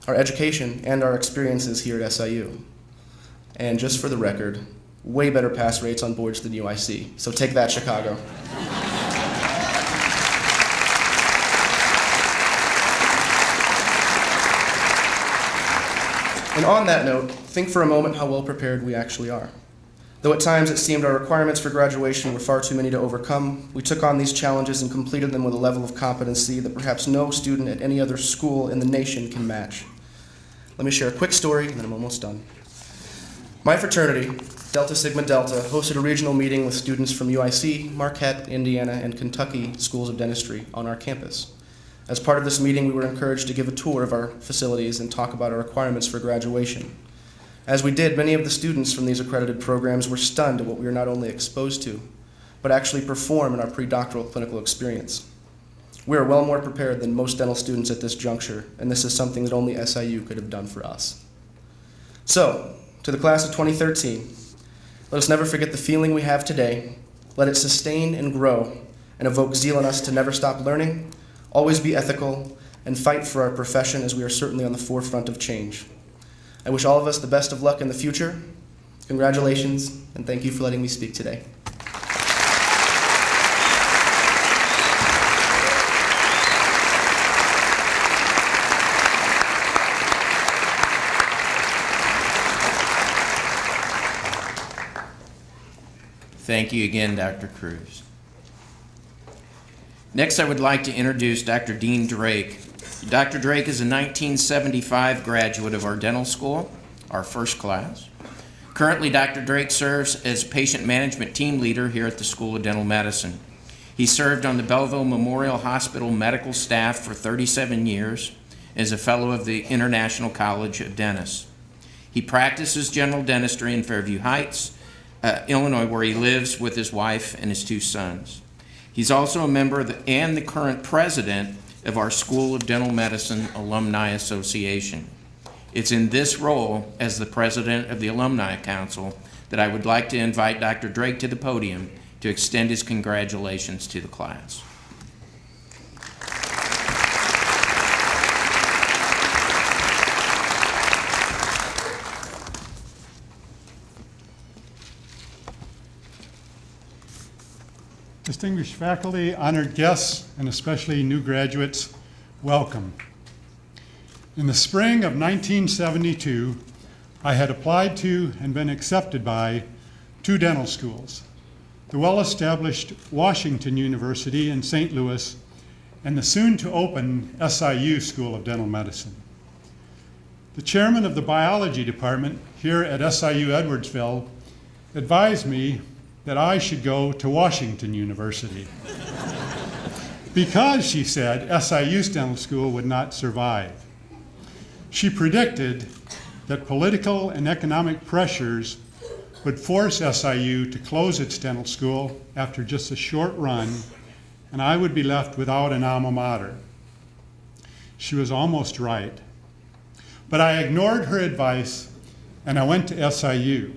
our education and our experiences here at SIU. And just for the record, way better pass rates on boards than UIC, so take that, Chicago. And on that note, think for a moment how well prepared we actually are. Though at times it seemed our requirements for graduation were far too many to overcome, we took on these challenges and completed them with a level of competency that perhaps no student at any other school in the nation can match. Let me share a quick story, and then I'm almost done. My fraternity, Delta Sigma Delta, hosted a regional meeting with students from UIC, Marquette, Indiana, and Kentucky schools of dentistry on our campus. As part of this meeting, we were encouraged to give a tour of our facilities and talk about our requirements for graduation. As we did, many of the students from these accredited programs were stunned at what we were not only exposed to, but actually perform in our pre-doctoral clinical experience. We are well more prepared than most dental students at this juncture, and this is something that only SIU could have done for us. So, to the class of 2013, let us never forget the feeling we have today. Let it sustain and grow and evoke zeal in us to never stop learning, always be ethical, and fight for our profession, as we are certainly on the forefront of change. I wish all of us the best of luck in the future. Congratulations, and thank you for letting me speak today. Thank you again, Dr. Cruz. Next, I would like to introduce Dr. Dean Drake. Dr. Drake is a 1975 graduate of our dental school, our first class. Currently, Dr. Drake serves as patient management team leader here at the School of Dental Medicine. He served on the Belleville Memorial Hospital medical staff for 37 years as a fellow of the International College of Dentists. He practices general dentistry in Fairview Heights, Illinois, where he lives with his wife and his 2 sons. He's also a member and the current president of our School of Dental Medicine Alumni Association. It's in this role as the president of the Alumni Council that I would like to invite Dr. Drake to the podium to extend his congratulations to the class. Distinguished faculty, honored guests, and especially new graduates, welcome. In the spring of 1972, I had applied to and been accepted by 2 dental schools, the well-established Washington University in St. Louis and the soon-to-open SIU School of Dental Medicine. The chairman of the biology department here at SIU Edwardsville advised me that I should go to Washington University because, she said, SIU's dental school would not survive. She predicted that political and economic pressures would force SIU to close its dental school after just a short run, and I would be left without an alma mater. She was almost right. But I ignored her advice, and I went to SIU.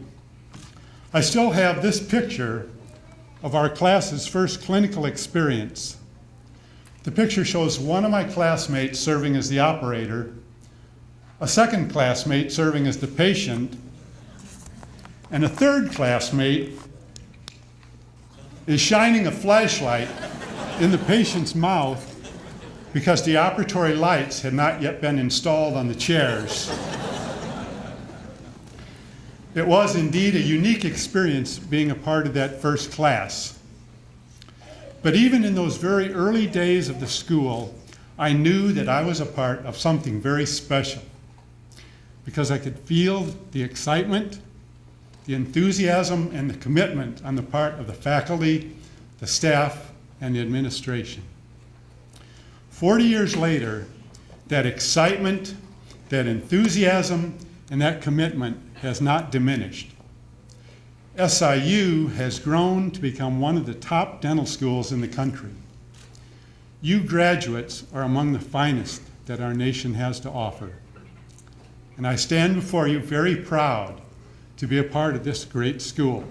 I still have this picture of our class's first clinical experience. The picture shows one of my classmates serving as the operator, a second classmate serving as the patient, and a third classmate is shining a flashlight in the patient's mouth because the operatory lights had not yet been installed on the chairs. It was indeed a unique experience being a part of that first class. But even in those very early days of the school, I knew that I was a part of something very special because I could feel the excitement, the enthusiasm, and the commitment on the part of the faculty, the staff, and the administration. 40 years later, that excitement, that enthusiasm, and that commitment has not diminished. SIU has grown to become one of the top dental schools in the country. You graduates are among the finest that our nation has to offer. And I stand before you very proud to be a part of this great school.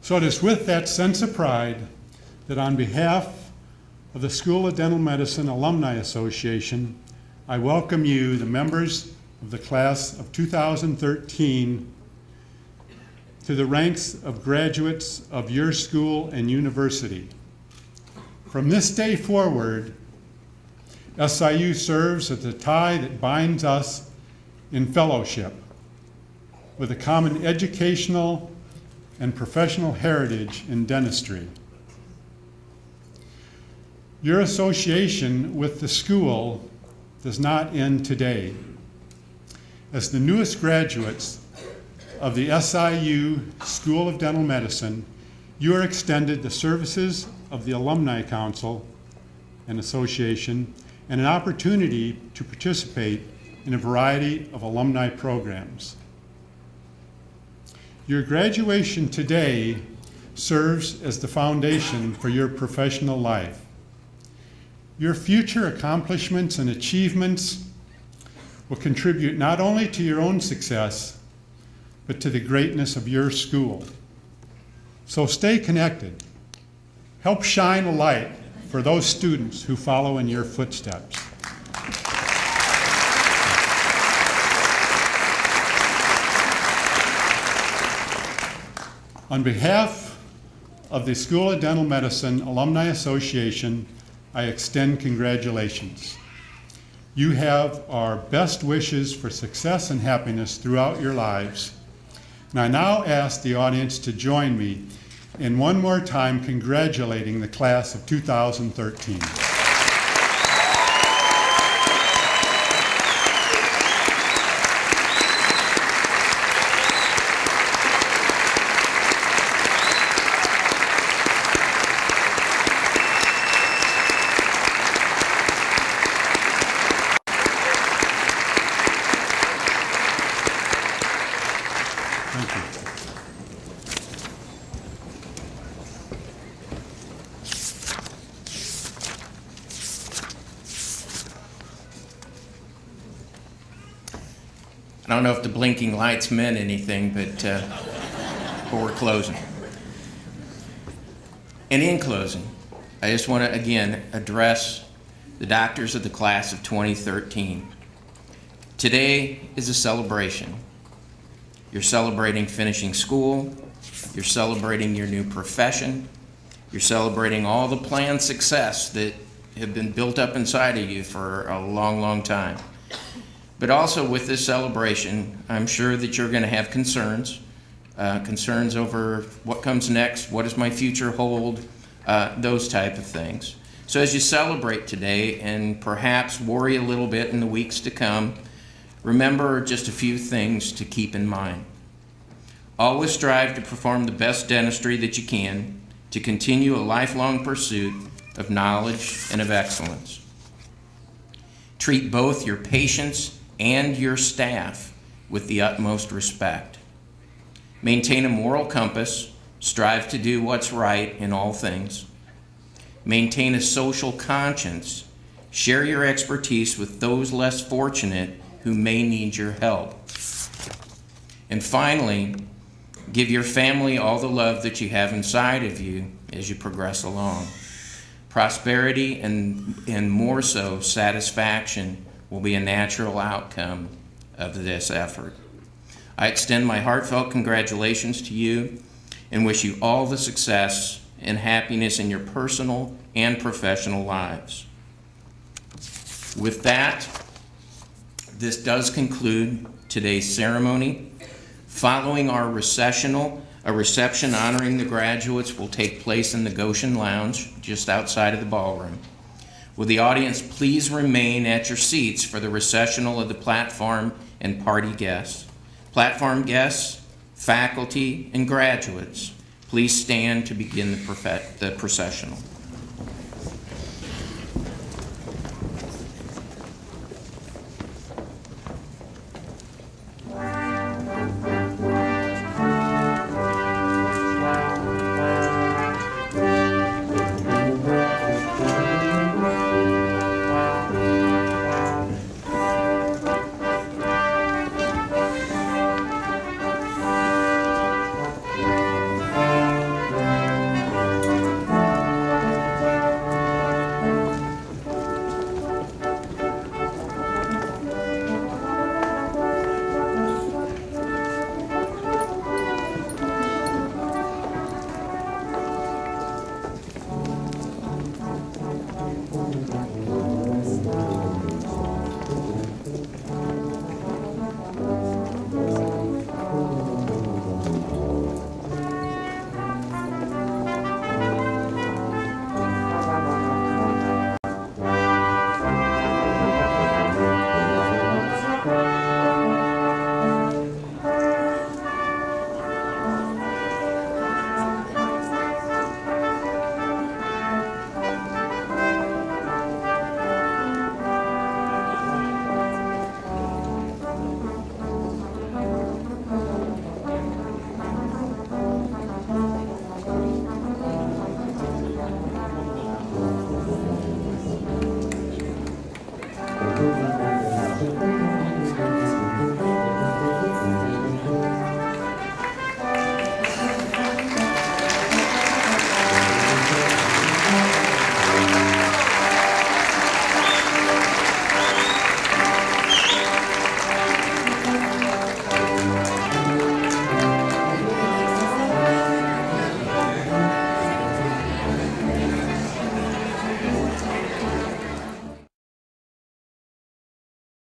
So it is with that sense of pride that on behalf of the School of Dental Medicine Alumni Association, I welcome you, the members of the class of 2013, to the ranks of graduates of your school and university. From this day forward, SIU serves as the tie that binds us in fellowship with a common educational and professional heritage in dentistry. Your association with the school does not end today. As the newest graduates of the SIU School of Dental Medicine, you are extended the services of the Alumni Council and Association and an opportunity to participate in a variety of alumni programs. Your graduation today serves as the foundation for your professional life. Your future accomplishments and achievements will contribute not only to your own success, but to the greatness of your school. So stay connected. Help shine a light for those students who follow in your footsteps. On behalf of the School of Dental Medicine Alumni Association, I extend congratulations. You have our best wishes for success and happiness throughout your lives. And I now ask the audience to join me in one more time congratulating the class of 2013. I don't know if the blinking lights meant anything, but we're closing. And in closing, I just want to again address the doctors of the class of 2013. Today is a celebration. You're celebrating finishing school, you're celebrating your new profession, you're celebrating all the planned success that have been built up inside of you for a long, long time. But also with this celebration, I'm sure that you're going to have concerns over what comes next, what does my future hold, those type of things. So as you celebrate today and perhaps worry a little bit in the weeks to come, remember just a few things to keep in mind. Always strive to perform the best dentistry that you can, to continue a lifelong pursuit of knowledge and of excellence. Treat both your patients and your staff with the utmost respect. Maintain a moral compass, strive to do what's right in all things. Maintain a social conscience, share your expertise with those less fortunate who may need your help. And finally, give your family all the love that you have inside of you as you progress along. Prosperity and more so satisfaction will be a natural outcome of this effort. I extend my heartfelt congratulations to you and wish you all the success and happiness in your personal and professional lives. With that, this does conclude today's ceremony. Following our recessional, a reception honoring the graduates will take place in the Goshen Lounge just outside of the ballroom. Will the audience please remain at your seats for the recessional of the platform and party guests? Platform guests, faculty, and graduates, please stand to begin the processional.